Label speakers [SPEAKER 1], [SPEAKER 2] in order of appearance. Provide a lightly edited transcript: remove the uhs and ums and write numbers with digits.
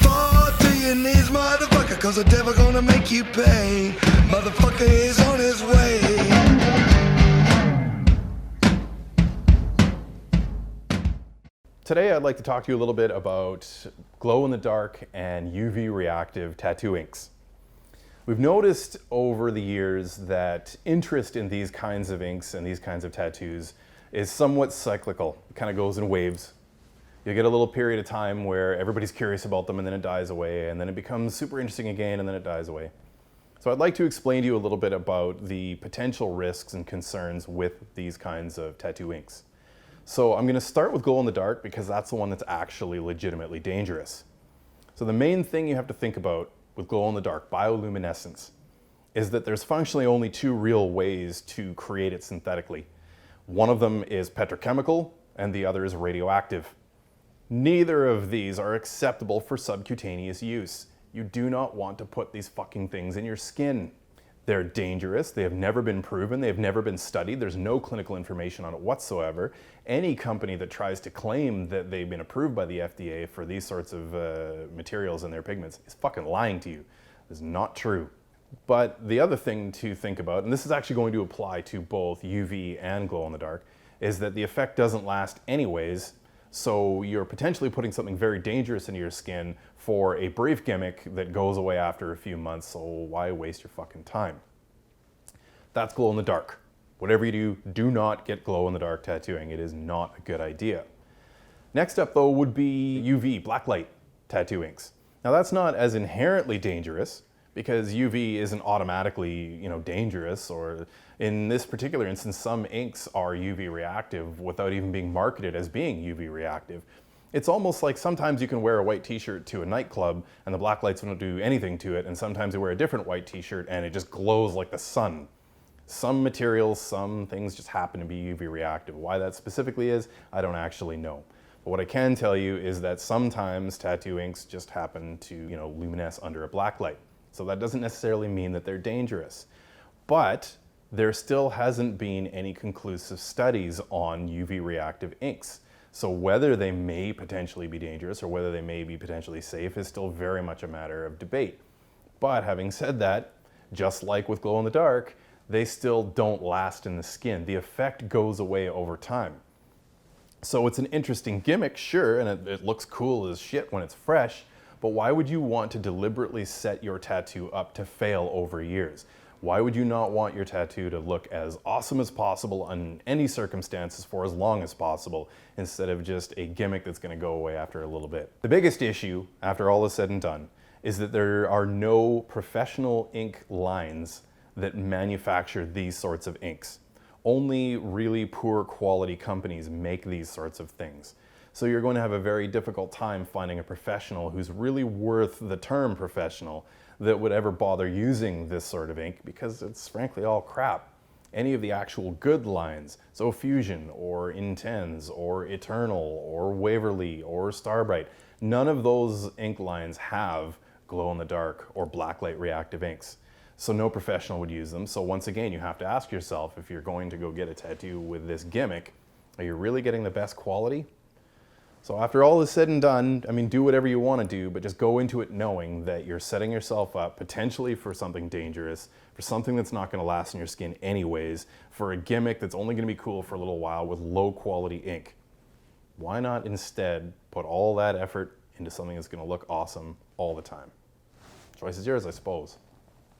[SPEAKER 1] Fall to your knees, motherfucker, cause the devil gonna make you pay. Motherfucker is on his way.
[SPEAKER 2] Today I'd like to talk to you a little bit about glow-in-the-dark and UV reactive tattoo inks. We've noticed over the years that interest in these kinds of inks and these kinds of tattoos is somewhat cyclical. It kind of goes in waves. You get a little period of time where everybody's curious about them and then it dies away, and then it becomes super interesting again and then it dies away. So I'd like to explain to you a little bit about the potential risks and concerns with these kinds of tattoo inks. So I'm going to start with glow-in-the-dark because that's the one that's actually legitimately dangerous. So the main thing you have to think about with glow-in-the-dark, bioluminescence, is that there's functionally only two real ways to create it synthetically. One of them is petrochemical and the other is radioactive. Neither of these are acceptable for subcutaneous use. You do not want to put these fucking things in your skin. They're dangerous, they have never been proven, they have never been studied, there's no clinical information on it whatsoever. Any company that tries to claim that they've been approved by the FDA for these sorts of materials in their pigments is fucking lying to you. It's not true. But the other thing to think about, and this is actually going to apply to both UV and glow-in-the-dark, is that the effect doesn't last anyways. So you're potentially putting something very dangerous into your skin for a brief gimmick that goes away after a few months, so why waste your fucking time? That's glow-in-the-dark. Whatever you do, do not get glow-in-the-dark tattooing. It is not a good idea. Next up though would be UV, blacklight tattoo inks. Now that's not as inherently dangerous, because UV isn't automatically, dangerous, or in this particular instance, some inks are UV reactive without even being marketed as being UV reactive. It's almost like sometimes you can wear a white t-shirt to a nightclub and the black lights don't do anything to it, and sometimes you wear a different white t-shirt and it just glows like the sun. Some materials, some things just happen to be UV reactive. Why that specifically is, I don't actually know. But what I can tell you is that sometimes tattoo inks just happen to, luminesce under a black light. So that doesn't necessarily mean that they're dangerous. But there still hasn't been any conclusive studies on UV reactive inks. So whether they may potentially be dangerous or whether they may be potentially safe is still very much a matter of debate. But having said that, just like with glow-in-the-dark, they still don't last in the skin. The effect goes away over time. So it's an interesting gimmick, sure, and it looks cool as shit when it's fresh, but why would you want to deliberately set your tattoo up to fail over years? Why would you not want your tattoo to look as awesome as possible in any circumstances for as long as possible, instead of just a gimmick that's going to go away after a little bit? The biggest issue, after all is said and done, is that there are no professional ink lines that manufacture these sorts of inks. Only really poor quality companies make these sorts of things. So you're going to have a very difficult time finding a professional who's really worth the term professional that would ever bother using this sort of ink, because it's frankly all crap. Any of the actual good lines, so Fusion or Intense or Eternal or Waverly or Starbright, none of those ink lines have glow-in-the-dark or blacklight reactive inks. So no professional would use them. So once again, you have to ask yourself, if you're going to go get a tattoo with this gimmick, are you really getting the best quality? So after all is said and done, do whatever you want to do, but just go into it knowing that you're setting yourself up potentially for something dangerous, for something that's not going to last in your skin anyways, for a gimmick that's only going to be cool for a little while with low quality ink. Why not instead put all that effort into something that's going to look awesome all the time? Choice is yours, I suppose.